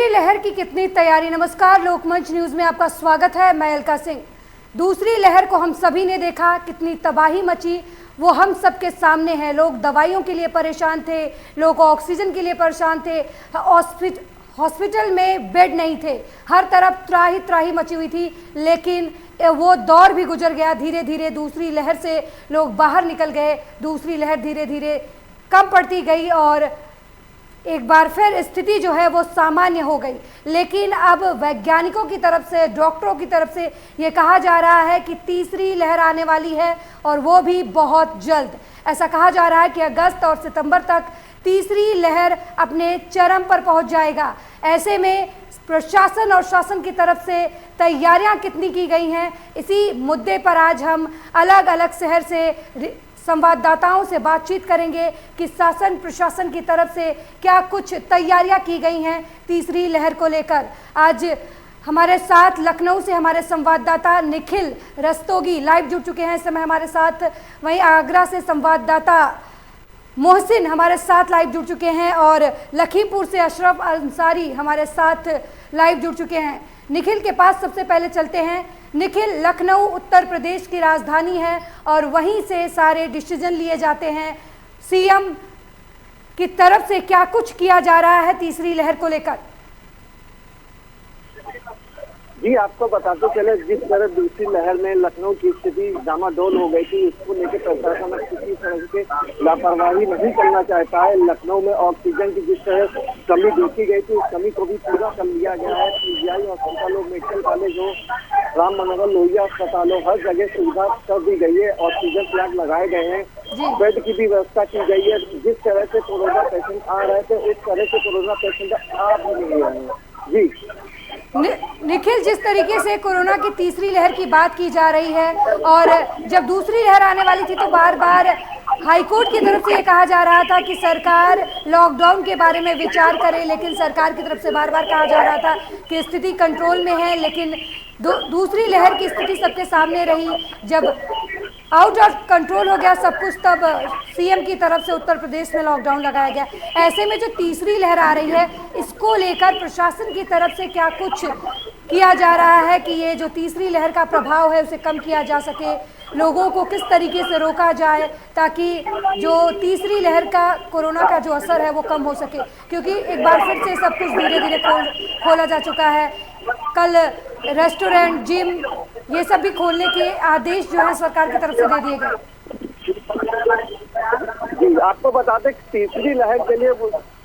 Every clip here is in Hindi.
दूसरी लहर की कितनी तैयारी। नमस्कार, लोकमंच न्यूज में आपका स्वागत है। मैं अलका सिंह। दूसरी लहर को हम सभी ने देखा, कितनी तबाही मची वो हम सबके सामने है। लोग दवाइयों के लिए परेशान थे, लोग ऑक्सीजन के लिए परेशान थे, हॉस्पिटल में बेड नहीं थे, हर तरफ त्राही त्राही मची हुई थी। लेकिन वो दौर भी गुजर गया। धीरे धीरे दूसरी लहर से लोग बाहर निकल गए, दूसरी लहर धीरे धीरे कम पड़ती गई और एक बार फिर स्थिति जो है वो सामान्य हो गई। लेकिन अब वैज्ञानिकों की तरफ से, डॉक्टरों की तरफ से ये कहा जा रहा है कि तीसरी लहर आने वाली है और वो भी बहुत जल्द। ऐसा कहा जा रहा है कि अगस्त और सितंबर तक तीसरी लहर अपने चरम पर पहुंच जाएगा। ऐसे में प्रशासन और शासन की तरफ से तैयारियां कितनी की गई हैं, इसी मुद्दे पर आज हम अलग अलग शहर से संवाददाताओं से बातचीत करेंगे कि शासन प्रशासन की तरफ से क्या कुछ तैयारियां की गई हैं तीसरी लहर को लेकर। आज हमारे साथ लखनऊ से हमारे संवाददाता निखिल रस्तोगी लाइव जुड़ चुके हैं इस समय हमारे साथ। वहीं आगरा से संवाददाता मोहसिन हमारे साथ लाइव जुड़ चुके हैं और लखीमपुर से अशरफ अंसारी हमारे साथ लाइव जुड़ चुके हैं। निखिल के पास सबसे पहले चलते हैं। निखिल, लखनऊ उत्तर प्रदेश की राजधानी है और वहीं से सारे डिसीजन लिए जाते हैं। सीएम की तरफ से क्या कुछ किया जा रहा है तीसरी लहर को लेकर? जी, आपको बताते चले, जिस तरह दूसरी लहर में लखनऊ की स्थिति डामाडोल हो गई थी, उसको लेकर प्रशासन किसी तरह के लापरवाही नहीं करना चाहता है। लखनऊ में ऑक्सीजन की जिस तरह कमी देखी गई थी, उस कमी को भी पूरा कर लिया गया है। पीजीआई अस्पतालों, मेडिकल कॉलेज हो, राम मनोहर लोहिया अस्पतालों, हर जगह सुविधा कर दी गई है। ऑक्सीजन प्लांट लगाए गए हैं, बेड की भी व्यवस्था की गई है। जिस तरह से कोरोना पेशेंट आ रहे थे, उस तरह से कोरोना पेशेंट आ भी नहीं रहे हैं। जी निखिल, जिस तरीके से कोरोना की तीसरी लहर की बात की जा रही है और जब दूसरी लहर आने वाली थी तो बार बार हाईकोर्ट की तरफ से ये कहा जा रहा था कि सरकार लॉकडाउन के बारे में विचार करे, लेकिन सरकार की तरफ से बार बार कहा जा रहा था कि स्थिति कंट्रोल में है। लेकिन दूसरी लहर की स्थिति सबके सामने रही। जब आउट ऑफ कंट्रोल हो गया सब कुछ, तब सीएम की तरफ से उत्तर प्रदेश में लॉकडाउन लगाया गया। ऐसे में जो तीसरी लहर आ रही है, इसको लेकर प्रशासन की तरफ से क्या कुछ किया जा रहा है कि ये जो तीसरी लहर का प्रभाव है उसे कम किया जा सके, लोगों को किस तरीके से रोका जाए ताकि जो तीसरी लहर का कोरोना का जो असर है वो कम हो सके? क्योंकि एक बार फिर से सब कुछ धीरे धीरे खोला जा चुका है। कल रेस्टोरेंट, जिम, ये सब भी खोलने के आदेश जो है सरकार की तरफ से दे दिए गए। जी, आपको बता दें तीसरी लहर के लिए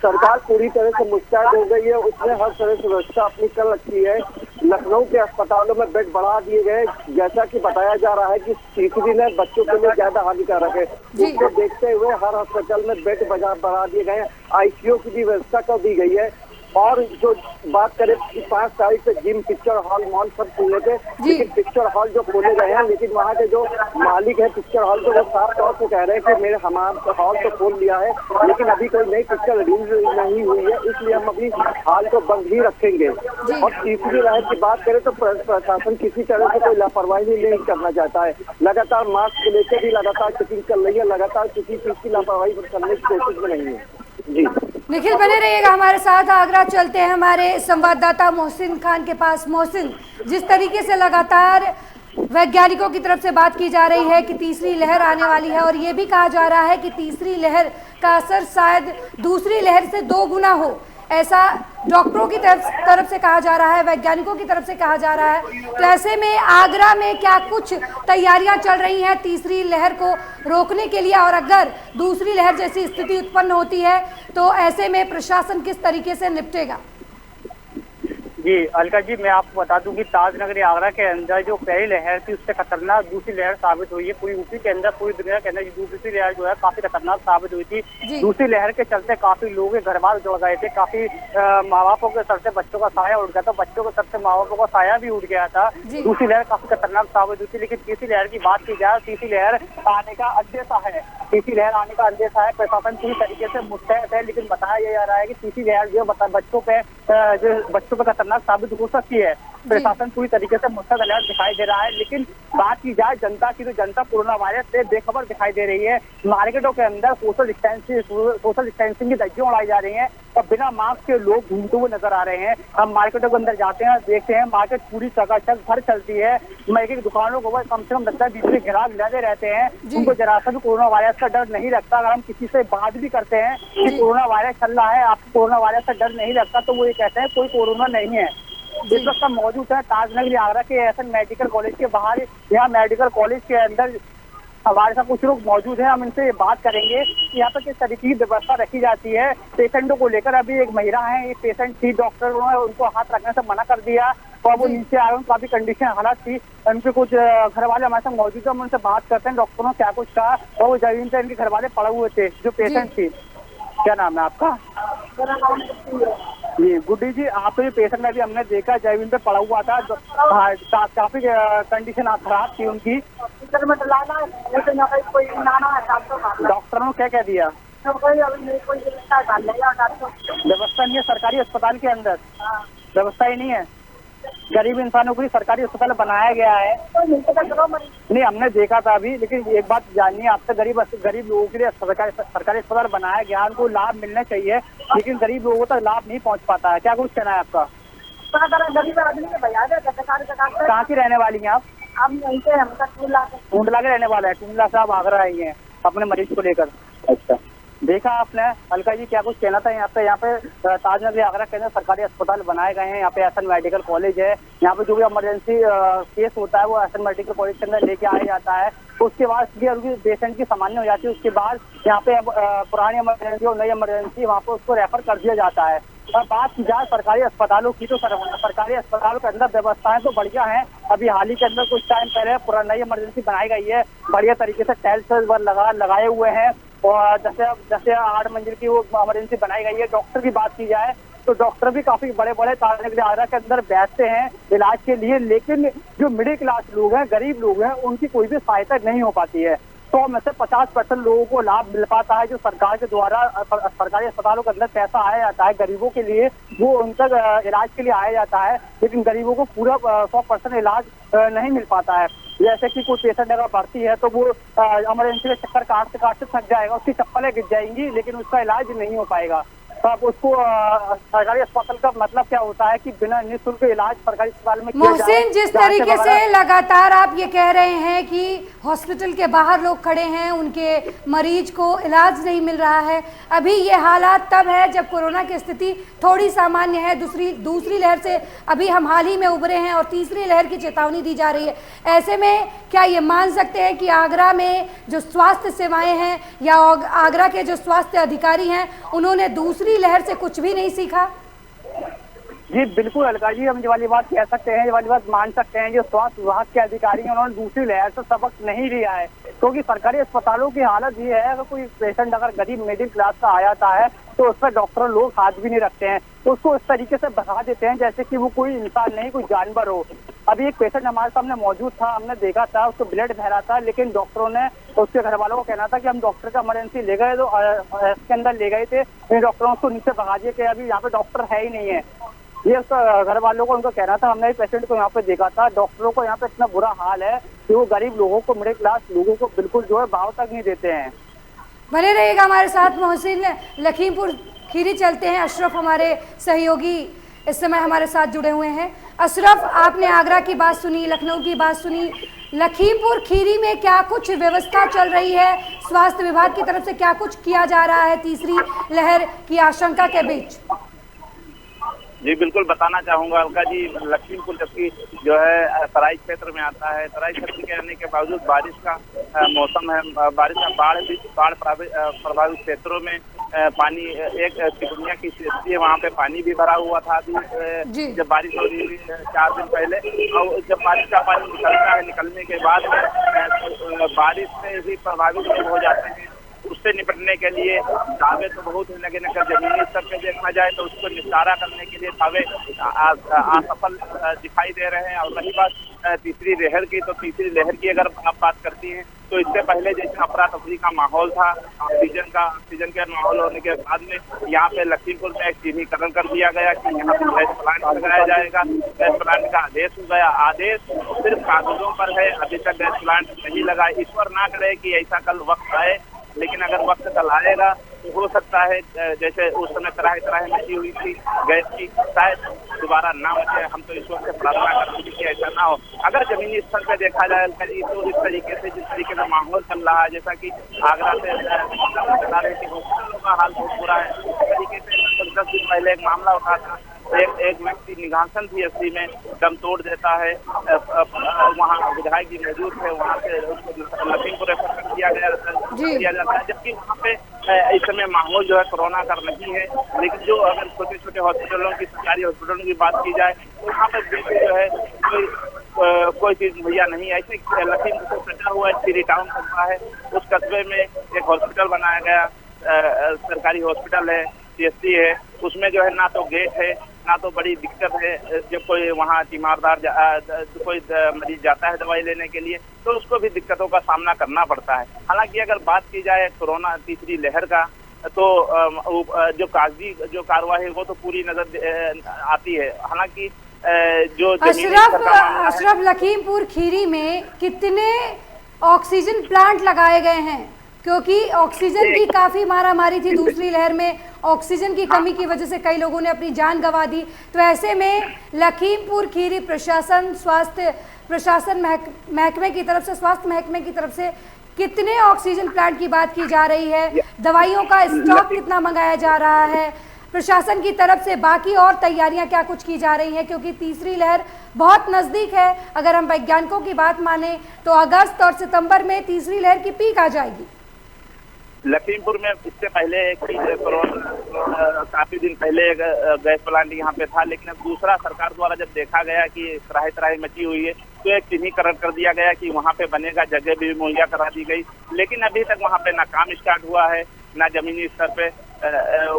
सरकार पूरी तरह से मुस्तैद हो गई है। उसने हर तरह से व्यवस्था अपनी कर रखी है। लखनऊ के अस्पतालों में बेड बढ़ा दिए गए। जैसा कि बताया जा रहा है कि तीसरी लहर बच्चों के लिए ज्यादा हानिकारक है, उसको देखते हुए हर अस्पताल में बेड बढ़ा दिए गए हैं। आईसीयू की भी व्यवस्था कर दी गई है। और जो बात करें कि 5 तारीख से जिम, पिक्चर हॉल, मॉल सब खुले थे, लेकिन पिक्चर हॉल जो खोले गए हैं, लेकिन वहाँ के जो मालिक है पिक्चर हॉल के, वो साफ तौर से कह रहे हैं कि मेरे हमारा हॉल तो खोल लिया है, लेकिन अभी कोई नई पिक्चर रिलीज नहीं हुई है, इसलिए हम अभी हॉल को बंद ही रखेंगे। और तीसरी लहर की बात करें तो प्रशासन किसी तरह से कोई लापरवाही नहीं करना चाहता है। लगातार मास्क को लेकर भी लगातार चेकिंग चल रही है, लगातार किसी चीज की लापरवाही करने की कोशिश में नहीं है। जी निखिल, बने रहिएगा हमारे साथ। आगरा चलते हैं हमारे संवाददाता मोहसिन खान के पास। मोहसिन, जिस तरीके से लगातार वैज्ञानिकों की तरफ से बात की जा रही है कि तीसरी लहर आने वाली है और ये भी कहा जा रहा है कि तीसरी लहर का असर शायद दूसरी लहर से 2 गुना हो, ऐसा डॉक्टरों की तरफ से कहा जा रहा है, वैज्ञानिकों की तरफ से कहा जा रहा है। तो ऐसे में आगरा में क्या कुछ तैयारियां चल रही हैं तीसरी लहर को रोकने के लिए, और अगर दूसरी लहर जैसी स्थिति उत्पन्न होती है तो ऐसे में प्रशासन किस तरीके से निपटेगा? जी अलका जी, मैं आपको बता दूं कि ताजनगरी आगरा के अंदर जो पहली लहर थी उससे खतरनाक दूसरी लहर साबित हुई है। पूरी यूपी के अंदर, पूरी दुनिया के अंदर दूसरी लहर जो है काफी खतरनाक साबित हुई थी। दूसरी लहर के चलते काफी लोगों के घर बार जुड़ गए थे, काफी माँ बापों के सर से बच्चों का साया उठ गया था, बच्चों के सर से माँ बापों का साया भी उठ गया था। दूसरी लहर काफी खतरनाक साबित हुई थी। लेकिन तीसरी लहर की बात की जाए, तीसरी लहर आने का अंदेशा है, तीसरी लहर आने का अंदेशा है। प्रशासन पूरी तरीके से मुस्तैद है, लेकिन बताया जा रहा है कि तीसरी लहर जो बच्चों पे जो बच्चों पर खतरनाक साबित हो सकती है। प्रशासन पूरी तरीके से मुस्तैद अलर्ट दिखाई दे रहा है, लेकिन बात की जाए जनता की तो जनता कोरोना वायरस से बेखबर दिखाई दे रही है। मार्केटों के अंदर सोशल डिस्टेंसिंग की धज्जियां उड़ाई जा रही हैं और बिना मास्क के लोग घूमते हुए नजर आ रहे हैं। हम मार्केटों के अंदर जाते हैं, देखते हैं मार्केट पूरी चकाचक भर चलती है। एक दुकानों को कम से कम लगता है बीच में घेराव लगे रहते हैं। उनको जरा सा भी कोरोना वायरस का डर नहीं लगता। अगर हम किसी से बात भी करते हैं कि कोरोना वायरस चल रहा है, आपको कोरोना वायरस का डर नहीं लगता, तो वो ये कहते हैं कोई कोरोना नहीं है। इस वक्त हम मौजूद है ताजनगरी आगरा के एसएन मेडिकल कॉलेज के बाहर। यहाँ मेडिकल कॉलेज के अंदर हमारे साथ कुछ लोग मौजूद हैं, हम इनसे बात करेंगे कि यहाँ पर किस तरीके की व्यवस्था रखी जाती है पेशेंटों को लेकर। अभी एक महिला है, एक पेशेंट थी, डॉक्टरों ने उनको हाथ रखने से मना कर दिया और वो नीचे आए, काफी कंडीशन हालात थी। उनके कुछ घर वाले हमारे साथ मौजूद है, हम उनसे बात करते हैं डॉक्टरों ने क्या कुछ कहा। और वो जमीन पे इनके घर वाले पड़े हुए थे, जो पेशेंट थी। क्या नाम है आपका? जी गुड्डी जी, आपको ये पेशेंट में भी हमने देखा जमीन पे पड़ा हुआ था, काफी कंडीशन खराब थी उनकी। डॉक्टरों ने क्या कह दिया? व्यवस्था नहीं है सरकारी अस्पताल के अंदर, व्यवस्था ही नहीं है। गरीब इंसानों के लिए सरकारी अस्पताल बनाया गया है। नहीं, हमने देखा था अभी, लेकिन एक बात जाननी है आपसे, गरीब लोगों के लिए सरकारी अस्पताल बनाया गया, उनको लाभ मिलना चाहिए, लेकिन गरीब लोगों तक लाभ नहीं पहुंच पाता है। क्या कुछ कहना है आपका? गरीब आदमी के भैया कहाँ की रहने वाली हैं आप? टूंडला के रहने वाला है। टूंडला से आप आगरा आई हैं अपने मरीज को लेकर। अच्छा, देखा आपने अलका जी, क्या कुछ कहना था? यहाँ पे ताजनगरी आगरा के अंदर सरकारी अस्पताल बनाए गए हैं। यहाँ पे एसएन मेडिकल कॉलेज है। यहाँ पे जो भी इमरजेंसी केस होता है वो एसएन मेडिकल कॉलेज के अंदर लेके आया जाता है। उसके बाद पेशेंट की सामान्य हो जाती है, उसके बाद यहाँ पे पुरानी इमरजेंसी और नई इमरजेंसी वहाँ पे उसको रेफर कर दिया जाता है। और बात की जाए सरकारी अस्पतालों की, तो सरकारी अस्पतालों के अंदर व्यवस्थाएं तो बढ़िया हैं। अभी हाल ही के अंदर कुछ टाइम पहले नई इमरजेंसी बनाई गई है, बढ़िया तरीके से टाइल्स लगाए हुए हैं। और जैसे 8 मंजिल की वो इमरजेंसी बनाई गई है। डॉक्टर की बात की जाए तो डॉक्टर भी काफी बड़े बड़े ताजनगरी आगरा के अंदर बैठते हैं इलाज के लिए, लेकिन जो मिडिल क्लास लोग हैं, गरीब लोग हैं, उनकी कोई भी सहायता नहीं हो पाती है। 100 में से 50% लोगों को लाभ मिल पाता है, जो सरकार के द्वारा सरकारी अस्पतालों के अंदर पैसा आया जाता है गरीबों के लिए, वो उन तक इलाज के लिए आया जाता है, लेकिन गरीबों को पूरा 100% इलाज नहीं मिल पाता है। जैसे कि कोई पेशेंट अगर भर्ती है तो वो इमरजेंसी में चक्कर काटते थक जाएगा, उसकी चप्पलें गिर जाएंगी, लेकिन उसका इलाज नहीं हो पाएगा। तो अब उसको सरकारी अस्पताल का मतलब क्या होता है कि बिना निःशुल्क इलाज सरकारी अस्पताल में किया जाए। मोहसिन, जिस तरीके से लगातार आप ये कह रहे हैं कि हॉस्पिटल के बाहर लोग खड़े हैं, उनके मरीज को इलाज नहीं मिल रहा है, अभी ये हालात तब है जब कोरोना की स्थिति थोड़ी सामान्य है। दूसरी लहर से अभी हम हाल ही में उभरे हैं और तीसरी लहर की चेतावनी दी जा रही है। ऐसे में क्या ये मान सकते हैं कि आगरा में जो स्वास्थ्य सेवाएं हैं या आगरा के जो स्वास्थ्य अधिकारी हैं, उन्होंने दूसरी लहर से कुछ भी नहीं सीखा? जी बिल्कुल अलका जी, हम ये वाली बात कह सकते हैं, ये वाली बात मान सकते हैं। जो स्वास्थ्य विभाग के अधिकारी हैं, उन्होंने दूसरी लहर से सबक नहीं लिया है, क्योंकि सरकारी अस्पतालों की हालत ये है, अगर कोई पेशेंट अगर गरीब मिडिल क्लास का आ जाता है तो उस पर डॉक्टर लोग हाथ भी नहीं रखते हैं, तो उसको इस तरीके से भगा देते हैं जैसे कि वो कोई इंसान नहीं, कोई जानवर हो। अभी एक पेशेंट हमारे सामने मौजूद था, हमने देखा था उसको ब्लड बह रहा था, लेकिन डॉक्टरों ने, उसके घर वालों को कहना था कि हम डॉक्टर का इमरजेंसी ले गए, तो इसके अंदर ले गए थे, इन डॉक्टरों को नीचे भगा दिए कि अभी यहाँ पे डॉक्टर है ही नहीं है। ये उसका घर वालों को उनका कहना था। हमने पेशेंट को यहाँ पे देखा था, डॉक्टरों को यहाँ पे इतना बुरा हाल है कि वो गरीब लोगों को, मिडिल क्लास लोगों को बिल्कुल जो है भाव तक नहीं देते हैं। बने रहिएगा हमारे साथ मोहसिन। लखीमपुर खीरी चलते हैं, अशरफ हमारे सहयोगी इस समय हमारे साथ जुड़े हुए हैं। अशरफ, आपने आगरा की बात सुनी, लखनऊ की बात सुनी, लखीमपुर खीरी में क्या कुछ व्यवस्था चल रही है? स्वास्थ्य विभाग की तरफ से क्या कुछ किया जा रहा है तीसरी लहर की आशंका के बीच? जी बिल्कुल बताना चाहूँगा अलका जी, लखीमपुर जबकि जो है तराई क्षेत्र में आता है, तराई क्षेत्र के रहने के बावजूद बारिश का मौसम है, बारिश का बाढ़ प्रभावित क्षेत्रों में पानी, एक चिकुनिया की स्थिति है, वहाँ पे पानी भी भरा हुआ था। अभी जब बारिश हो रही थी 4 दिन पहले, और जब बारिश का पानी निकलता है, निकलने के बाद बारिश से भी प्रभावित हो जाते हैं उससे निपटने के लिए दावे तो बहुत है, लेकिन अगर जमीनी स्तर पे देखा जाए तो उसको निपटारा करने के लिए दावे असफल दिखाई दे रहे हैं। और रही बात तीसरी लहर की, तो तीसरी लहर की अगर आप बात करती हैं तो इससे पहले जैसे अफरा तफरी का माहौल था, ऑक्सीजन के माहौल होने के बाद में यहाँ पे लखीमपुर में एक चिन्हीकरण कर दिया गया कि यहाँ पे गैस प्लांट लगाया जाएगा। गैस प्लांट का आदेश हो गया, आदेश सिर्फ कागजों पर है, अभी तक गैस प्लांट नहीं लगा। ईश्वर ना करे कि ऐसा कल वक्त आए, लेकिन अगर वक्त कल आएगा तो हो सकता है जैसे उस समय तरह तरह मची हुई थी गैस की, शायद दोबारा ना मचे। हम तो ईश्वर से प्रार्थना करते हैं कि ऐसा ना हो। अगर जमीनी स्तर पर देखा जाए तो इस तरीके से जिस तरीके से माहौल चल रहा है, जैसा कि आगरा से बता रहे कि हॉस्पिटलों का हाल बहुत बुरा है, उस तरीके से 10 दिन पहले एक मामला उठा था, एक व्यक्ति निगासन थी अस्सी में दम तोड़ देता है, वहाँ विधायक जी मौजूद थे, वहाँ से उसको लखीमपुर रेफर कर दिया जाता है, जबकि वहाँ पे इस समय माहौल जो है कोरोना का नहीं है। लेकिन जो अगर छोटे छोटे हॉस्पिटलों की, सरकारी हॉस्पिटलों की बात की जाए तो वहाँ पर बिल्कुल जो है कोई चीज मुहैया नहीं है। ऐसे लखीमपुर से सटा हुआ सीरी टाउन कस्बा है, उस कस्बे में एक हॉस्पिटल बनाया गया, सरकारी हॉस्पिटल है, CSC है, उसमें जो है ना तो गेट है, ना तो बड़ी दिक्कत है। जब कोई वहाँ तीमारदार कोई मरीज जाता है दवाई लेने के लिए तो उसको भी दिक्कतों का सामना करना पड़ता है। हालांकि अगर बात की जाए कोरोना तीसरी लहर का, तो जो कागजी जो कार्रवाई है वो तो पूरी नजर आती है। हालांकि जो अशरफ, लखीमपुर खीरी में कितने ऑक्सीजन प्लांट लगाए गए हैं? क्योंकि ऑक्सीजन की काफ़ी मारामारी थी दूसरी लहर में, ऑक्सीजन की कमी की वजह से कई लोगों ने अपनी जान गंवा दी। तो ऐसे में लखीमपुर खीरी प्रशासन, स्वास्थ्य प्रशासन महकमे की तरफ से, स्वास्थ्य महकमे की तरफ से कितने ऑक्सीजन प्लांट की बात की जा रही है? दवाइयों का स्टॉक कितना मंगाया जा रहा है? प्रशासन की तरफ से बाकी और तैयारियां क्या कुछ की जा रही हैं? क्योंकि तीसरी लहर बहुत नज़दीक है। अगर हम वैज्ञानिकों की बात माने तो अगस्त और सितंबर में तीसरी लहर की पीक आ जाएगी। लखीमपुर में इससे पहले कोरोना काफी दिन पहले गैस प्लांट यहाँ पे था, लेकिन अब दूसरा सरकार द्वारा जब देखा गया कि त्राही त्राही मची हुई है तो एक चिन्हीकरण कर दिया गया कि वहाँ पे बनेगा, जगह भी मुहैया करा दी गई। लेकिन अभी तक वहाँ पे ना काम स्टार्ट हुआ है, ना जमीनी स्तर पे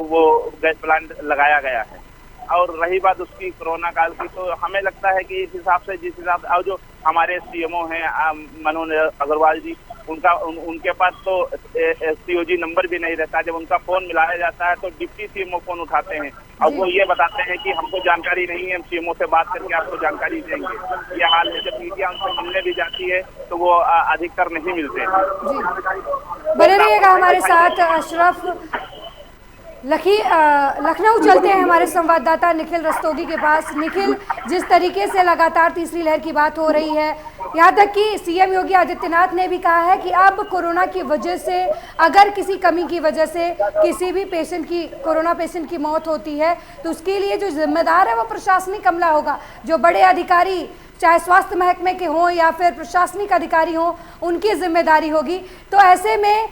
वो गैस प्लांट लगाया गया है। और रही बात उसकी कोरोना काल की, तो हमें लगता है कि इस हिसाब से, जिस हिसाब और जो हमारे CMO हैं मनोज अग्रवाल जी, उनके पास तो COG नंबर भी नहीं रहता। जब उनका फोन मिलाया जाता है तो डिप्टी CMO फोन उठाते हैं और वो ये बताते हैं कि हमको जानकारी नहीं है, हम CMO से बात करके आपको जानकारी देंगे। ये हाल है। जब मीडिया उनसे मिलने भी जाती है तो वो अधिकतर नहीं मिलते। बने रहिएगा हमारे साथ अशरफ। लखनऊ चलते हैं हमारे संवाददाता निखिल रस्तोगी के पास। निखिल, जिस तरीके से लगातार तीसरी लहर की बात हो रही है, यहाँ तक कि CM योगी आदित्यनाथ ने भी कहा है कि अब कोरोना की वजह से, अगर किसी कमी की वजह से किसी भी पेशेंट की, कोरोना पेशेंट की मौत होती है तो उसके लिए जो जिम्मेदार है वो प्रशासनिक अमला होगा। जो बड़े अधिकारी, चाहे स्वास्थ्य महकमे के हों या फिर प्रशासनिक अधिकारी हों, उनकी जिम्मेदारी होगी। तो ऐसे में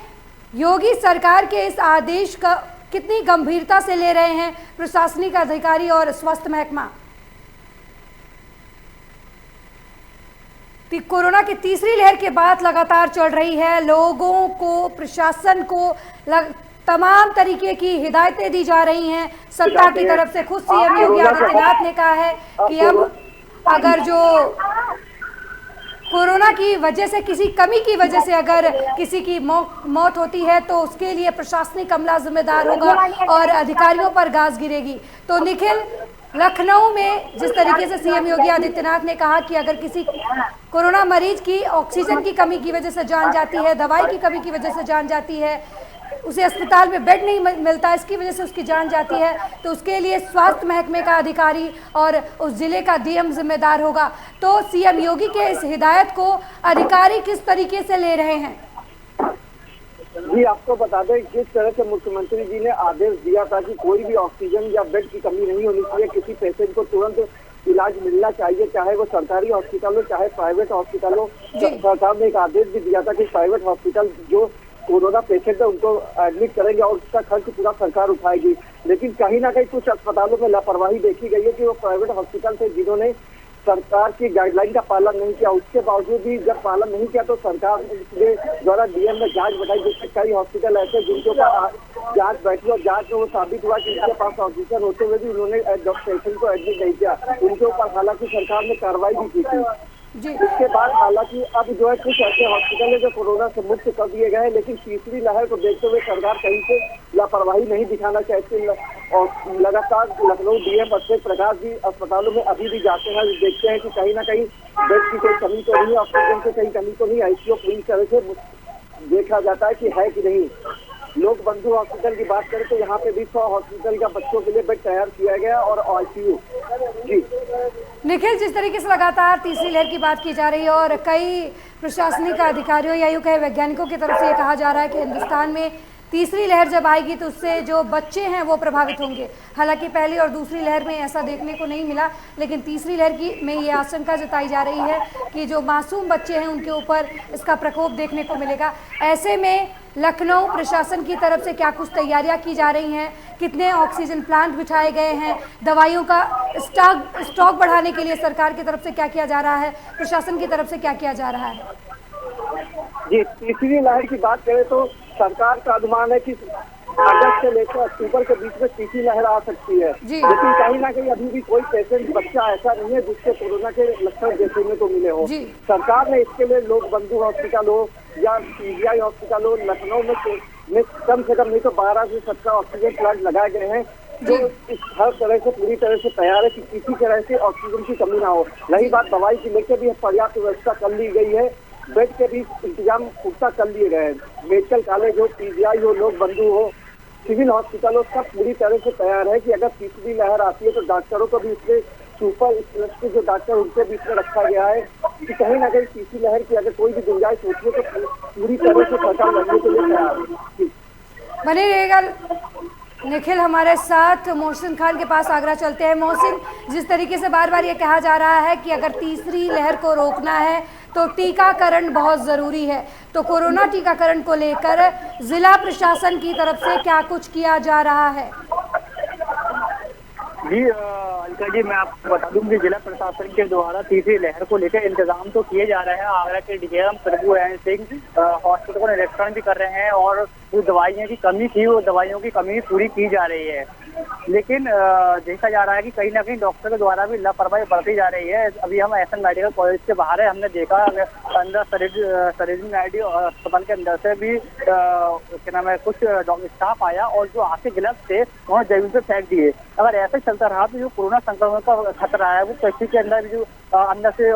योगी सरकार के इस आदेश का कितनी गंभीरता से ले रहे हैं प्रशासनिक अधिकारी और स्वास्थ्य महकमा? कोरोना की तीसरी लहर के बाद लगातार चल रही है, लोगों को, प्रशासन को तमाम तरीके की हिदायतें दी जा रही हैं सत्ता की तरफ से। खुद CM योगी आदित्यनाथ ने कहा है कि अब अगर जो कोरोना की वजह से, किसी कमी की वजह से अगर किसी की मौत होती है तो उसके लिए प्रशासनिक अमला जिम्मेदार होगा और अधिकारियों पर गाज गिरेगी। तो निखिल, लखनऊ में जिस तरीके से CM योगी आदित्यनाथ ने कहा कि अगर किसी कोरोना मरीज की ऑक्सीजन की कमी की वजह से जान जाती है, दवाई की कमी की वजह से जान जाती है, उसे अस्पताल में बेड नहीं मिलता, इसकी वजह से उसकी जान जाती है, तो उसके लिए स्वास्थ्य महकमे का अधिकारी और उस जिले का DM जिम्मेदार होगा। तो CM योगी के इस हिदायत को अधिकारी किस तरीके से ले रहे हैं? जी, आपको बता दें जिस तरह से मुख्यमंत्री जी ने आदेश दिया था कि कोई भी ऑक्सीजन या बेड की कमी नहीं होनी चाहिए, किसी पेशेंट को तुरंत इलाज मिलना चाहिए, चाहे वो सरकारी हॉस्पिटल हो चाहे प्राइवेट हॉस्पिटल हो। सरकार ने एक आदेश भी दिया था कि प्राइवेट हॉस्पिटल जो कोरोना पेशेंट है उनको एडमिट करेंगे और उसका खर्च पूरा सरकार उठाएगी। लेकिन कहीं ना कहीं कुछ अस्पतालों में लापरवाही देखी गई है कि वो प्राइवेट हॉस्पिटल से जिन्होंने सरकार की गाइडलाइन का पालन नहीं किया। उसके बावजूद भी जब पालन नहीं किया तो सरकार ने द्वारा डीएम में जांच बढ़ाई, जिससे कई हॉस्पिटल ऐसे जिनके ऊपर जांच बैठी और जांच में वो साबित हुआ कि इनके पास ऑक्सीजन होते हुए भी उन्होंने पेशेंट को एडमिट नहीं किया। उनके ऊपर हालांकि सरकार ने कार्रवाई भी की थी। इसके बाद हालांकि अब जो है कुछ ऐसे हॉस्पिटल है जो कोरोना से मुक्त कर दिए गए हैं, लेकिन तीसरी लहर को देखते हुए सरकार कहीं से लापरवाही नहीं दिखाना चाहती और लगातार लखनऊ डीएम अक्षय प्रकाश जी अस्पतालों में अभी भी जाते हैं, देखते हैं कि कहीं ना कहीं बेड की कोई कमी तो नहीं, ऑक्सीजन की कहीं कमी तो नहीं। आईसीयू पूरी तरह से देखा जाता है कि है कि नहीं। लोक बंधु हॉस्पिटल की बात करें तो यहाँ पे भी 100 हॉस्पिटल का बच्चों के लिए बेड तैयार किया गया और आईसीयू। जी निखिल, जिस तरीके से लगातार तीसरी लहर की बात की जा रही है और कई प्रशासनिक अधिकारियों या यूं कहे वैज्ञानिकों की तरफ से ये कहा जा रहा है कि हिंदुस्तान में तीसरी लहर जब आएगी तो उससे जो बच्चे हैं वो प्रभावित होंगे। हालांकि पहली और दूसरी लहर में ऐसा देखने को नहीं मिला, लेकिन तीसरी लहर की में ये आशंका जताई जा रही है कि जो मासूम बच्चे हैं उनके ऊपर इसका प्रकोप देखने को मिलेगा। ऐसे में लखनऊ प्रशासन की तरफ से क्या कुछ तैयारियां की जा रही हैं? कितने ऑक्सीजन प्लांट बिछाए गए हैं? दवाइयों का स्टॉक बढ़ाने के लिए सरकार की तरफ से क्या किया जा रहा है? प्रशासन की तरफ से क्या किया जा रहा है? जी, तीसरी लहर की बात करें तो सरकार का अनुमान है कि अगस्त से लेकर अक्टूबर के बीच में तीसरी लहर आ सकती है, लेकिन कहीं ना कहीं अभी भी कोई पेशेंट बच्चा ऐसा नहीं है जिससे कोरोना के लक्षण देखने को मिले हो। सरकार ने इसके लिए लोक बंधु हॉस्पिटल हो या पीजीआई हॉस्पिटल हो, लखनऊ में कम से कम नहीं तो 12 से 17 ऑक्सीजन प्लांट लगाए गए हैं जो इस हर तरह से पूरी तरह से तैयार है कि किसी तरह से ऑक्सीजन की कमी ना हो। रही बात दवाई की लेकर भी पर्याप्त व्यवस्था कर ली गई है, बेड के भी इंतजाम पुख्ता कर लिए गए हैं। मेडिकल कॉलेज हो, पीजीआई हो, लोक बंधु हो, सिविल हॉस्पिटल हो, सब पूरी तरह से तैयार है कि अगर तीसरी लहर आती है तो डॉक्टरों को भी इसमें सुपर स्पेशलिस्ट जो डॉक्टर उनके बीच में रखा गया है कि कहीं ना कहीं तीसरी लहर की अगर कोई भी गुंजाइश होती है तो पूरी तरह से सरकार लड़ने के लिए तैयार है। बने रहेगा निखिल हमारे साथ। मोहसिन खान के पास आगरा चलते हैं। मोहसिन, जिस तरीके से बार बार ये कहा जा रहा है कि अगर तीसरी लहर को रोकना है तो टीकाकरण बहुत ज़रूरी है, तो कोरोना टीकाकरण को लेकर जिला प्रशासन की तरफ से क्या कुछ किया जा रहा है? जी अलका जी, मैं आपको बता दूं कि जिला प्रशासन के द्वारा तीसरी लहर को लेकर इंतजाम तो किए जा रहे हैं। आगरा के डीएम प्रभु सिंह हॉस्पिटल को निरीक्षण भी कर रहे हैं और जो दवाइयों की कमी थी वो दवाइयों की कमी पूरी की जा रही है। लेकिन देखा जा रहा है कि कहीं ना कहीं डॉक्टर के द्वारा भी लापरवाही बढ़ती जा रही है। अभी हम एसएन मेडिकल कॉलेज के बाहर है, हमने देखा अंदर सरोजिनी नायडू अस्पताल के अंदर से भी क्या नाम है कुछ स्टाफ आया और जो आके गिलफ्स थे उन्होंने जमीन पे फेंक दिए। अगर ऐसे चलता रहा तो जो कोरोना संक्रमण का खतरा है वो किसी के अंदर जो अंदर से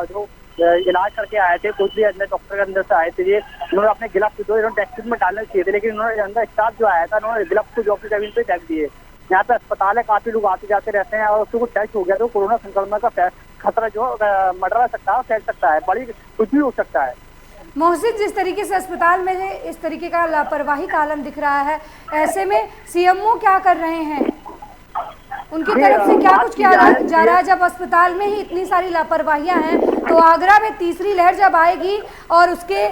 जो इलाज करके आए थे, कुछ भी अंदर डॉक्टर के अंदर से आए थे, ये उन्होंने अपने गिलफ्स जो इन्होंने डस्टबिन में डालने चाहिए थे, लेकिन उन्होंने अंदर स्टाफ जो आया था उन्होंने गिलफ्स को जो अपनी जमीन पे फेंक दिए। यहाँ पे अस्पताल है, काफी लोग आते जाते रहते हैं और उसको कुछ टेस्ट हो गया तो कोरोना संक्रमण का खतरा जो मंडरा सकता है, फैल सकता है, बड़ी कुछ भी हो सकता है। मोहसिन, जिस तरीके से अस्पताल में इस तरीके का लापरवाही का आलम दिख रहा है, ऐसे में सीएमओ क्या कर रहे हैं? उनकी तरफ से क्या कुछ किया जा रहा है? जब अस्पताल में ही इतनी सारी लापरवाहियां हैं तो आगरा में तीसरी लहर जब आएगी और उसके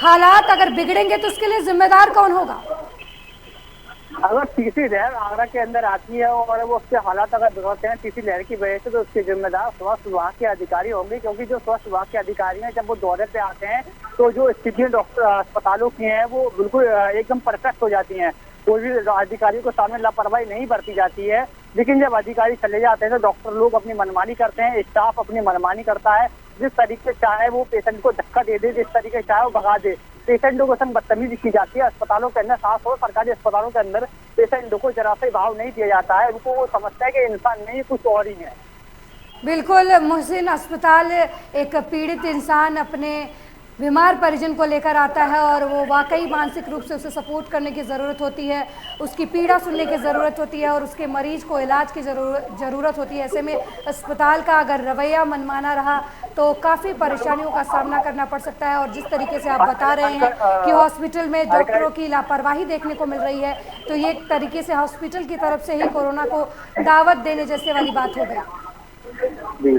हालात अगर बिगड़ेंगे तो उसके लिए जिम्मेदार कौन होगा? अगर तीसरी लहर आगरा के अंदर आती है और वो उसके हालात अगर बिगड़ते हैं तीसरी लहर की वजह से, तो उसके जिम्मेदार स्वास्थ्य विभाग के अधिकारी होंगे, क्योंकि जो स्वास्थ्य विभाग के अधिकारी हैं जब वो दौरे पे आते हैं तो जो स्थितियां डॉक्टर अस्पतालों की हैं वो बिल्कुल एकदम परफेक्ट हो जाती हैं। कोई भी अधिकारियों को सामने लापरवाही नहीं बरती जाती है। लेकिन जब अधिकारी चले जाते हैं तो डॉक्टर लोग अपनी मनमानी करते हैं, स्टाफ अपनी मनमानी करता है, जिस तरीके चाहे वो पेशेंट को धक्का दे दे, जिस तरीके चाहे वो भगा दे। पेशेंटों को संग बदतमीजी की जाती है अस्पतालों के अंदर, खास और सरकारी अस्पतालों के अंदर पेशेंटों को जरा सा भाव नहीं दिया जाता है। उनको वो समझता है कि इंसान नहीं कुछ और ही है। बिल्कुल मोहसिन, अस्पताल एक पीड़ित इंसान अपने बीमार परिजन को लेकर आता है और वो वाकई मानसिक रूप से उसे सपोर्ट करने की ज़रूरत होती है, उसकी पीड़ा सुनने की ज़रूरत होती है और उसके मरीज को इलाज की ज़रूरत होती है। ऐसे में अस्पताल का अगर रवैया मनमाना रहा तो काफ़ी परेशानियों का सामना करना पड़ सकता है। और जिस तरीके से आप बता रहे हैं कि हॉस्पिटल में डॉक्टरों की लापरवाही देखने को मिल रही है, तो ये एक तरीके से हॉस्पिटल की तरफ से ही कोरोना को दावत देने जैसे वाली बात हो गई।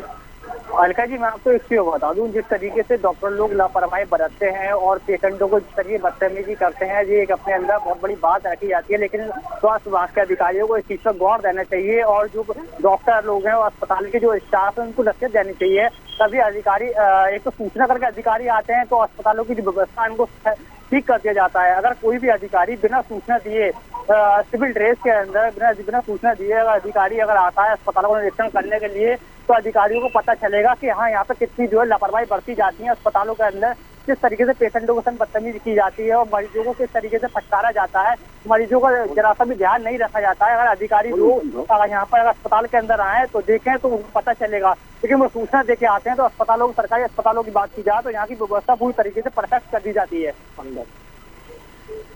अलका जी, मैं आपको एक चीज बता दूं, जिस तरीके से डॉक्टर लोग लापरवाही बरतते हैं और पेशेंटों को जिस तरीके बदतमीजी करते हैं, ये एक अपने अंदर बहुत बड़ी बात रखी जाती है। लेकिन स्वास्थ्य विभाग के अधिकारियों को इस चीज पर गौर देना चाहिए और जो डॉक्टर लोग हैं और अस्पताल के जो स्टाफ है उनको नसीहत देनी चाहिए। तभी अधिकारी एक तो सूचना करके अधिकारी आते हैं तो अस्पतालों की जो व्यवस्था है उनको ठीक कर दिया जाता है। अगर कोई भी अधिकारी बिना सूचना दिए सिविल ड्रेस के अंदर बिना सूचना दिए अगर अधिकारी अगर आता है अस्पतालों को निरीक्षण करने के लिए, तो अधिकारियों को पता चलेगा कि हाँ, यहाँ पे कितनी जो है लापरवाही बरती जाती है अस्पतालों के अंदर, किस तरीके से पेशेंटों के साथ बदतमीजी की जाती है और मरीजों को किस तरीके से फटकारा जाता है, मरीजों का जरा सा भी ध्यान नहीं रखा जाता है। अगर अधिकारी लोग अगर यहाँ पर अगर अस्पताल के अंदर आए तो देखें तो उनको पता चलेगा, लेकिन वो सूचना देके आते हैं तो अस्पतालों सरकारी अस्पतालों की बात की जाए तो यहाँ की व्यवस्था पूरी तरीके से परफेक्ट कर दी जाती है।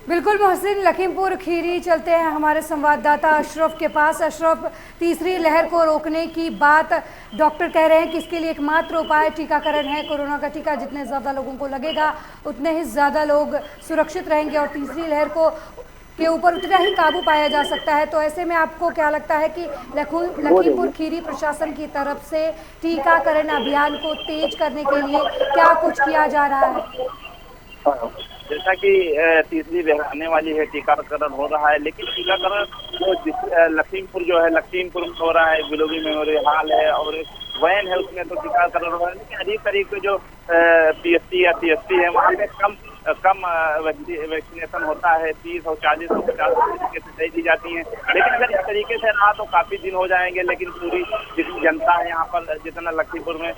बिल्कुल मोहसिन, लखीमपुर खीरी चलते हैं हमारे संवाददाता अशरफ के पास। अशरफ, तीसरी लहर को रोकने की बात डॉक्टर कह रहे हैं कि इसके लिए एकमात्र उपाय टीकाकरण है। कोरोना का टीका जितने ज़्यादा लोगों को लगेगा उतने ही ज़्यादा लोग सुरक्षित रहेंगे और तीसरी लहर को के ऊपर उतना ही काबू पाया जा सकता है। तो ऐसे में आपको क्या लगता है कि लखीमपुर खीरी प्रशासन की तरफ से टीकाकरण अभियान को तेज करने के लिए क्या कुछ किया जा रहा है? जैसा कि तीसरी लहर आने वाली है, टीकाकरण हो रहा है, लेकिन टीकाकरण जो लखीमपुर जो है, लखीमपुर में हो रहा है, बिलोगी मेमोरियल हॉल है और वैन है, उसमें तो टीकाकरण हो रहा है। लेकिन करीब करीब जो PSC या CSC है वहाँ पे कम वैक्सीनेशन होता है, 30 और 40 और 50 तरीके से दे दी जाती हैं। लेकिन अगर इस तरीके से रहा तो काफी दिन हो जाएंगे, लेकिन पूरी जितनी जनता है यहाँ पर, जितना लखीमपुर में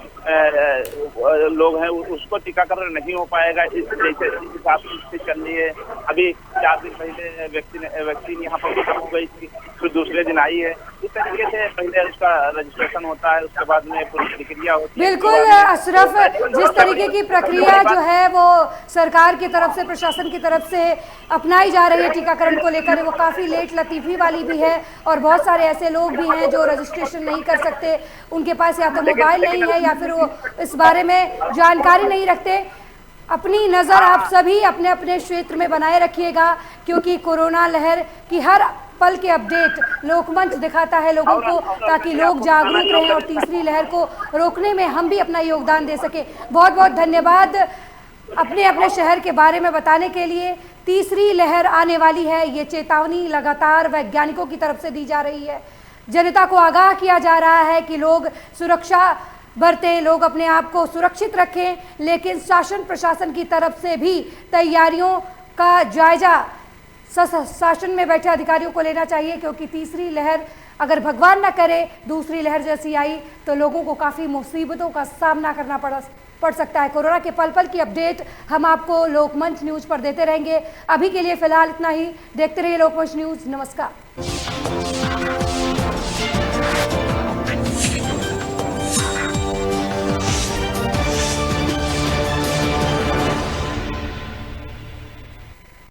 लोग हैं, उसको टीकाकरण नहीं हो पाएगा। इस जैसे हिसाब से स्थिति चल रही है। अभी 4 दिन पहले वैक्सीन यहाँ पर खत्म हो गई थी, फिर दूसरे दिन आई है। इस तरीके से पहले उसका रजिस्ट्रेशन होता है, उसके बाद में पूरी प्रक्रिया होती है। बिल्कुल अशरफ, जिस तरीके की प्रक्रिया जो है वो सरकार की तरफ से, प्रशासन की तरफ से अपनाई जा रही है टीकाकरण को लेकर, वो काफ़ी लेट लतीफ़ी वाली भी है और बहुत सारे ऐसे लोग भी हैं जो रजिस्ट्रेशन नहीं कर सकते, उनके पास या तो मोबाइल नहीं है या फिर वो इस बारे में जानकारी नहीं रखते। अपनी नज़र आप सभी अपने अपने क्षेत्र में बनाए रखिएगा, क्योंकि कोरोना लहर की हर पल के अपडेट लोकमंच दिखाता है लोगों को, ताकि लोग जागरूक रहें और तीसरी लहर को रोकने में हम भी अपना योगदान दे सके। बहुत बहुत धन्यवाद अपने अपने शहर के बारे में बताने के लिए। तीसरी लहर आने वाली है, ये चेतावनी लगातार वैज्ञानिकों की तरफ से दी जा रही है। जनता को आगाह किया जा रहा है कि लोग सुरक्षा बरतें, लोग अपने आप को सुरक्षित रखें, लेकिन शासन प्रशासन की तरफ से भी तैयारियों का जायजा शासन में बैठे अधिकारियों को लेना चाहिए, क्योंकि तीसरी लहर अगर भगवान न करे दूसरी लहर जैसी आई तो लोगों को काफ़ी मुसीबतों का सामना करना पड़ सकता है। कोरोना के पल पल की अपडेट हम आपको लोकमंच न्यूज़ पर देते रहेंगे। अभी के लिए फ़िलहाल इतना ही। देखते रहिए लोकमंच न्यूज़। नमस्कार।